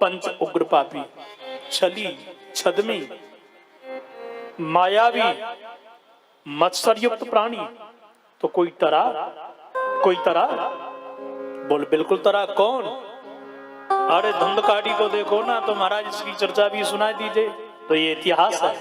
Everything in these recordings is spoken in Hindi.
पंच उग्र पापी, छली, छदमी, मायावी, मत्सर युक्त प्राणी। तो कोई तरा, कोई तरा? बोल बिल्कुल तरा। कौन? अरे धुंधकाड़ी को देखो ना, तो महाराज इसकी चर्चा भी सुना दीजिए। तो ये इतिहास है।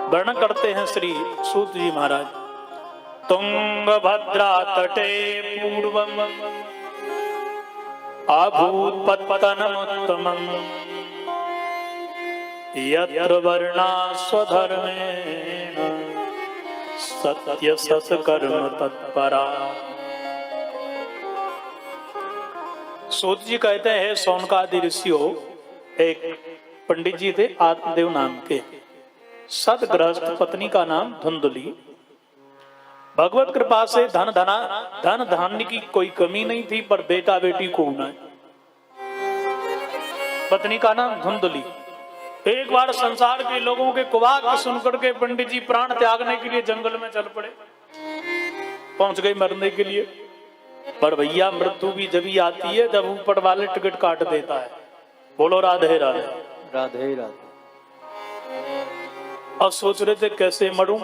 वर्णन करते हैं श्री सूत जी महाराज। तुंगभद्रा तटे पूर्वम अभूत पत्तनमुत्तमं यत्र वर्णा स्वधर्मेण सत्य सत्कर्म तत्परा। सूत जी कहते हैं, सौनकादि ऋषियों, एक पंडित जी थे आत्मदेव नाम के, सदगृहस्थ, पत्नी का नाम धुंधली। भगवत कृपा से धन धान्य की कोई कमी नहीं थी, पर बेटा बेटी को न। पत्नी का नाम धुंधली। एक बार संसार के लोगों के कुवाक सुनकर के पंडित जी प्राण त्यागने के लिए जंगल में चल पड़े। पहुंच गए मरने के लिए। पर भैया मृत्यु भी जब ही आती है जब ऊपर वाले टिकट काट देता है। बोलो राधे राधे। राधे राधे। और सोच रहे थे कैसे मरूं,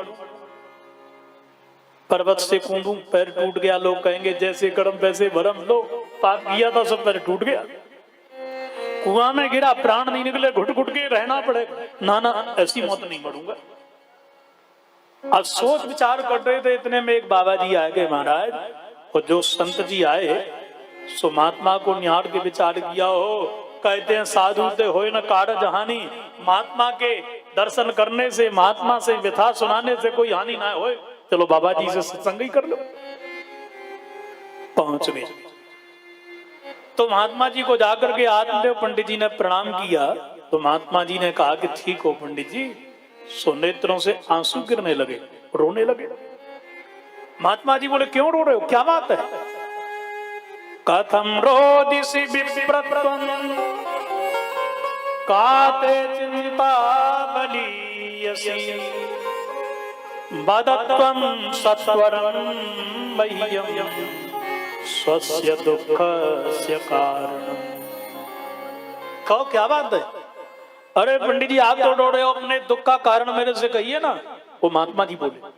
पर्वत से कूदूं, पैर टूट गया, लोग कहेंगे जैसे कर्म वैसे भरम। लो पाप किया था, सब पैर टूट गया। कुआं में गिरा, प्राण नहीं निकले, घुट घुट के रहना पड़ेगा। ना ना, ऐसी मौत नहीं मरूंगा। अब सोच विचार कर रहे थे, इतने में एक बाबा जी आ गए महाराज। और जो संत जी आए सो महात्मा को निहार के विचार किया। हो कहते हैं साधु ते होए न कारज हानि। महात्मा के दर्शन करने से, महात्मा से व्यथा सुनाने से कोई हानि ना होए। चलो बाबा जी से सत्संग ही कर लो। पहुंच गए तो महात्मा जी को जाकर के आत्मदेव पंडित जी ने प्रणाम किया। तो महात्मा जी ने कहा कि ठीक हो पंडित जी। सो नेत्रों से आंसू गिरने लगे, रोने लगे। महात्मा जी बोले क्यों रो रहे हो, क्या बात है? कथम रोदिसि विप्रत्वं काते चिंता बलीयसि बदत्वं सत्वरं मह्यं स्वस्य दुःखस्य कारणम्। कहो क्या बात है? अरे पंडित जी आप तो रो रहे हो, अपने दुख का कारण मेरे से कहिए ना। वो महात्मा जी बोले।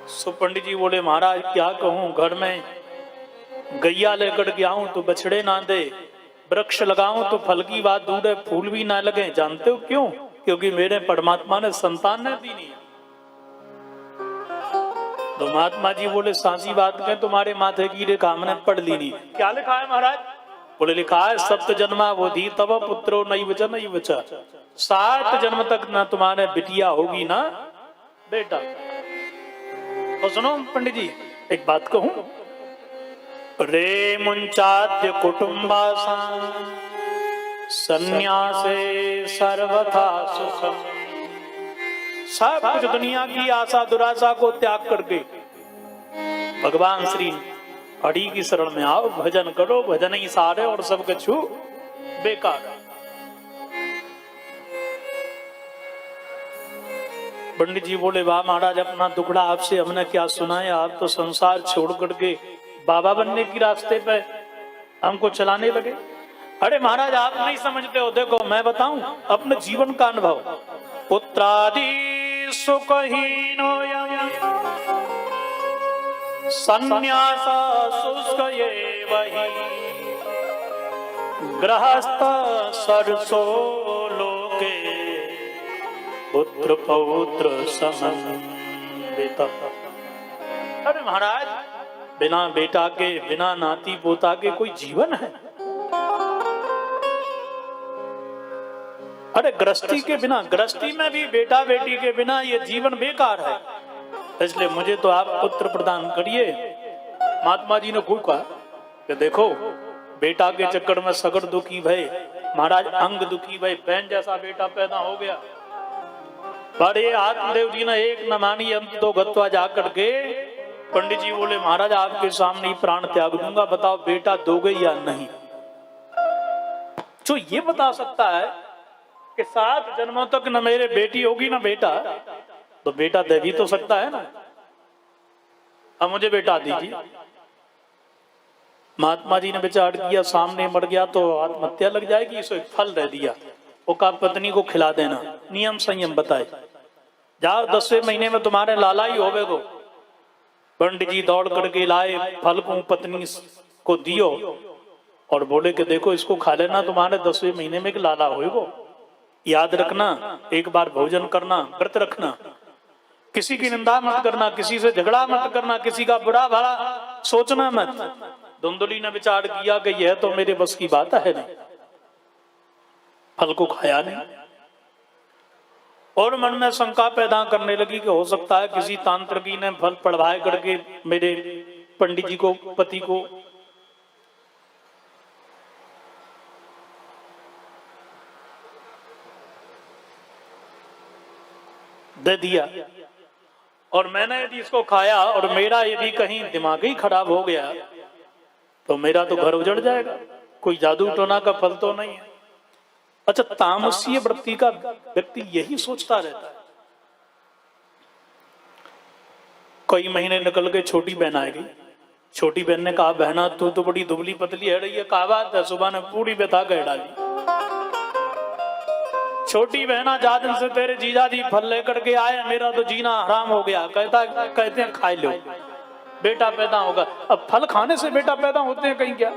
सो पंडित जी बोले महाराज क्या कहूं, घर में गैया लेकर के आऊं तो बछड़े ना दे, वृक्ष लगाऊं तो फल की बात दूर है, फूल भी ना लगे। जानते हो क्यों? क्योंकि मेरे परमात्मा ने संतान ने दी नहीं। तो महात्मा जी बोले सांसी बात कहें, तुम्हारे माथे की रेखा हमने पढ़ ली नहीं। क्या लिखा है महाराज? बोले लिखा है सप्त जन्मा बोधी तब पुत्रो नैव च नैव च। 7 जन्म तक ना तुम्हारे बिटिया होगी ना बेटा। और सुनो पंडित जी एक बात कहूं, रे मुंचाद्य कुटुंबासा संन्यासे सर्वथा सुखम। सब कुछ दुनिया की आशा दुराशा को त्याग करके भगवान श्री हरि की शरण में आओ, भजन करो। भजन ही सारे और सब कछु बेकार। पंडित जी बोले वाह महाराज, अपना दुखड़ा आपसे हमने क्या सुनाया। आप तो संसार छोड़ करके बाबा बनने की रास्ते पे हमको चलाने लगे। अरे महाराज आप नहीं समझते हो, देखो मैं बताऊं अपने जीवन का अनुभव। पुत्रादि सुखहीनो संन्यास शुष्क एव हि गृहस्थ सरसो लोके पुत्र पौत्र समन्वित। अरे महाराज बिना बेटा के, बिना नाती पोता के कोई जीवन है? अरे गृहस्थी के बिना, गृहस्थी में भी बेटा बेटी के बिना ये जीवन बेकार है। इसलिए मुझे तो आप पुत्र प्रदान करिए। महात्मा जी ने खूब कहा कि देखो बेटा के चक्कर में सगर दुखी भय महाराज, अंग दुखी भय, बहन जैसा बेटा पैदा हो गया। पर ये आत्मदेव जी ने एक न मानी अंत तो गत्वा जाकर के पंडित जी बोले महाराज आपके सामने ही प्राण त्याग दूंगा, बताओ बेटा दोगे या नहीं। जो ये बता सकता है कि 7 जन्मों तक न मेरे बेटी होगी न बेटा, तो बेटा दे भी तो सकता है ना। अब मुझे बेटा दीजिए। महात्मा जी ने विचार किया सामने मर गया तो आत्महत्या लग जाएगी, इसको एक फल दे दिया। वो कहा पत्नी को खिला देना, नियम संयम बताए, जाओ 10वें महीने में तुम्हारे लाला ही होवेगो। पंडित जी दौड़ करके लाए, फल को पत्नी को दियो और बोले कि देखो इसको खा लेना, तुम्हारे 10वें महीने में एक लाला होएगो। याद रखना, एक बार भोजन करना, व्रत रखना, किसी की निंदा मत करना, किसी से झगड़ा मत करना, किसी का बुरा भला सोचना मत। धुंधली ने विचार किया कि यह तो मेरे बस की बात है नहीं, फल को खाया नहीं और मन में शंका पैदा करने लगी कि हो सकता है किसी तांत्रिकी ने फल पढ़वाए करके मेरे पंडित जी को, पति को दे दिया और मैंने यदि इसको खाया और मेरा यदि कहीं दिमाग ही खराब हो गया तो मेरा तो घर उजड़ जाएगा, कोई जादू टोना का फल तो नहीं है। अच्छा, तामसीय वृत्ति का व्यक्ति यही सोचता रहता है। कई महीने निकल गए, छोटी बहन आएगी। छोटी बहन ने कहा बहना तू तो बड़ी दुबली पतली है रही है, कहा बात है, सुबह ने पूरी व्यथा कह डाली। छोटी बहना जा दिन से तेरे जीजा जी फल लेकर के आए, मेरा तो जीना हराम हो गया। कहते हैं खा लो बेटा पैदा होगा। अब फल खाने से बेटा पैदा होते हैं कहीं क्या?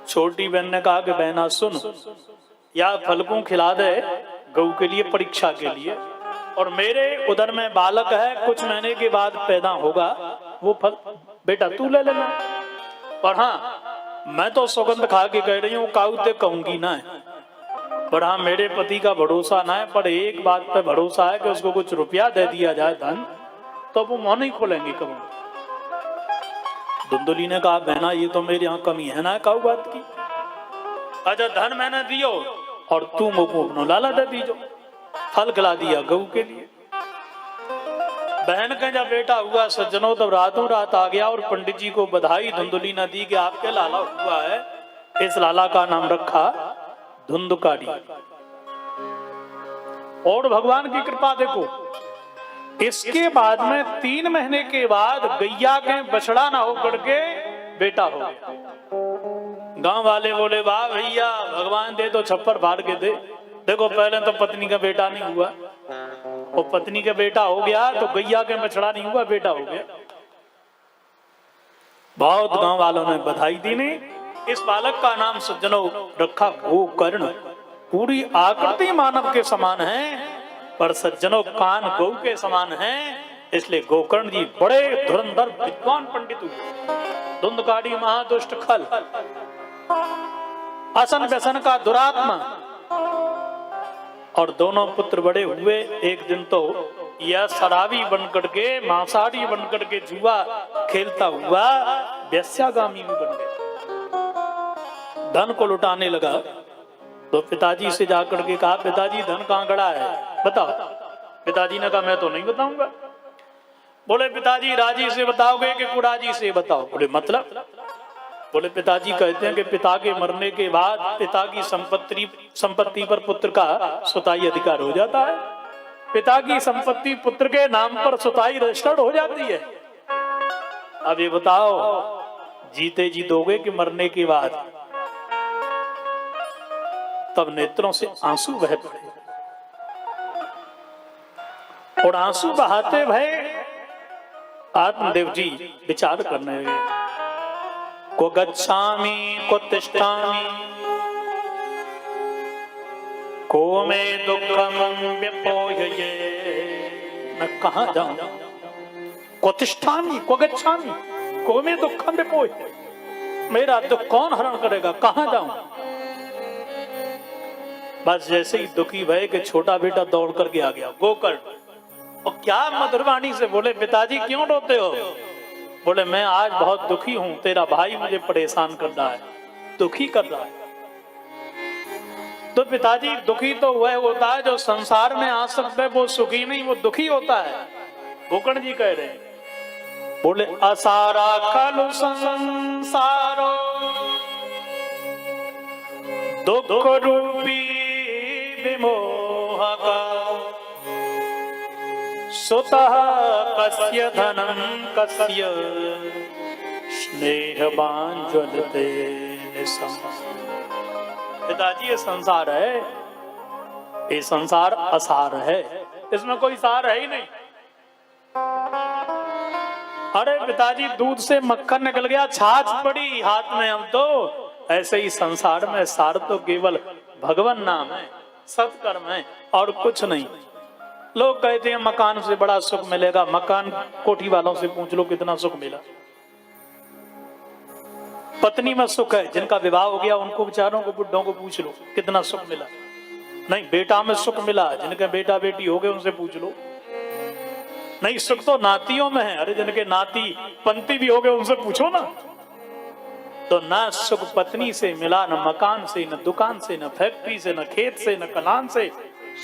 छोटी बहन ने कहा कि बहना सुन, या फल को खिला दे गौ के लिए, परीक्षा के लिए, और मेरे उदर में बालक है, कुछ महीने के बाद पैदा होगा, वो फल बेटा तू ले लेना। पर हाँ, मैं तो सौगंध खा के कह रही हूँ, काउते कहूंगी ना, पर हाँ मेरे पति का भरोसा ना है, पर एक बात पे भरोसा है कि उसको कुछ रुपया दे दिया जाए धन, तो वो मुंह नहीं खोलेंगे कभी। धुंधली ने कहा बहना ये तो मेरे यहाँ कमी है ना काऊ बात की। अच्छा धन मैंने दियो और तू मुझको अपनो लाला दे दीजो। फल खिला दिया गऊ के लिए। बहन का जब बेटा हुआ सज्जनों, तब रातों रात आ गया और पंडित जी को बधाई धुंधली ने दी कि आपके लाला हुआ है। इस लाला का नाम रखा धुंधकारी। और भगवान की कृपा देखो, इसके बाद में 3 महीने के बाद गैया के बछड़ा ना हो करके बेटा हो गया। गांव वाले बोले वाह भैया, भगवान दे तो छप्पर फाड़ के दे। देखो पहले तो पत्नी का बेटा नहीं हुआ, और पत्नी का बेटा हो गया तो गैया के बछड़ा नहीं हुआ, बेटा हो गया। बहुत गांव वालों ने बधाई दी। ने इस बालक का नाम सज्जनों रखा गोकर्ण। पूरी आकृति मानव के समान है, पर सज्जनों कान गौ के समान है, इसलिए गोकर्ण जी बड़े धुरंधर विद्वान पंडित हुए। धुंधकारी महादुष्ट खल, असन व्यसन का दुरात्मा, और दोनों पुत्र बड़े हुए। एक दिन तो यह शराबी बनकर के, मांसाहारी बनकर के जुआ खेलता हुआ वेश्यागामी भी बन गया। धन को लुटाने लगा तो पिताजी से जाकर के कहा पिताजी धन कहाँ गड़ा है बताओ। पिताजी ने कहा मैं तो नहीं बताऊंगा। बोले पिताजी राजी से बताओगे कि कुराजी से बताओ? बोले मतलब? बोले पिताजी कहते हैं कि पिता के मरने के बाद पिता की संपत्ति पर पुत्र का स्वताई अधिकार हो जाता है। पिता की संपत्ति पुत्र के नाम पर स्वताई रजिस्टर्ड हो जाती है। अब ये बताओ जीते जी दोगे कि मरने के बाद? तब नेत्रों से आंसू बह पड़े, और आंसू बहाते भय आत्मदेव जी विचार करने लगे। को गच्छामि को तिष्ठामि को मे दुःखं व्यपोह्ये। मैं कहाँ जाऊं? को तिष्ठामि को गच्छामि को मे दुःखं व्यपोह्ये। मेरा दुख कौन हरण करेगा? कहाँ जाऊं? बस जैसे ही दुखी भय के छोटा बेटा दौड़ करके आ गया गोकर्ण, और क्या मधुरवाणी से बोले पिताजी क्यों रोते हो? बोले मैं आज बहुत दुखी हूं, तेरा भाई मुझे परेशान कर रहा है, दुखी कर रहा है। तो पिताजी दुखी तो वह होता है जो संसार में आ सकता है, वो सुखी नहीं, वो दुखी होता है। गोकर्ण जी कह रहे हैं, बोले असारा खलु संसारो दुख रूपी विमोहका सुतः कस्य धनं कस्य स्नेहवान ज्वलते निसम। पिताजी ये संसार है, ये संसार असार है, इसमें कोई सार है ही नहीं। अरे पिताजी दूध से मक्खन निकल गया, छाछ पड़ी हाथ में हम तो, ऐसे ही संसार में सार तो केवल भगवान नाम है, सत्कर्म है और कुछ नहीं। लोग कहते हैं मकान से बड़ा सुख मिलेगा, मकान कोठी वालों से पूछ लो कितना सुख मिला। पत्नी में सुख है, जिनका विवाह हो गया उनको बेचारों को, बुड्ढों को पूछ लो कितना सुख मिला। नहीं, बेटा में सुख मिला, जिनके बेटा बेटी हो गए उनसे पूछ लो। नहीं, सुख तो नातियों में है, अरे जिनके नाती पंती भी हो गए उनसे पूछो ना। तो ना सुख पत्नी से मिला, न मकान से, न दुकान से, न फैक्ट्री से, न खेत से, न कलान से।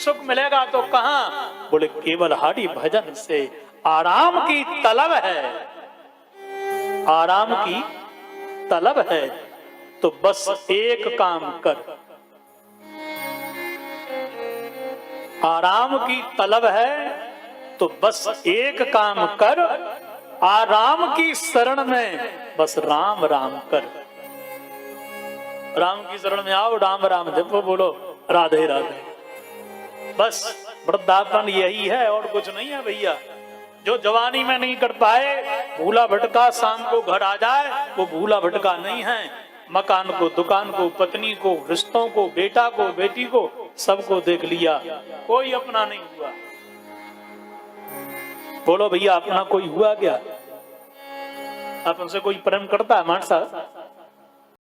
सुख मिलेगा तो कहां? बोले केवल हरि भजन से। आराम की तलब है, आराम की तलब है तो बस एक काम कर। आराम की तलब है तो बस एक काम कर, आराम की शरण में बस राम राम कर। राम की शरण में आओ, राम राम जपो, बोलो राधे राधे। बस वृद्धापन यही है और कुछ नहीं है भैया। जो जवानी में नहीं कर पाए, भूला भटका शाम को घर आ जाए, वो भूला भटका नहीं है। मकान को, दुकान को, पत्नी को, रिश्तों को, बेटा को, बेटी को, सबको देख लिया, कोई अपना नहीं हुआ। बोलो भैया अपना कोई हुआ क्या? अपन से कोई प्रेम करता है मानसा?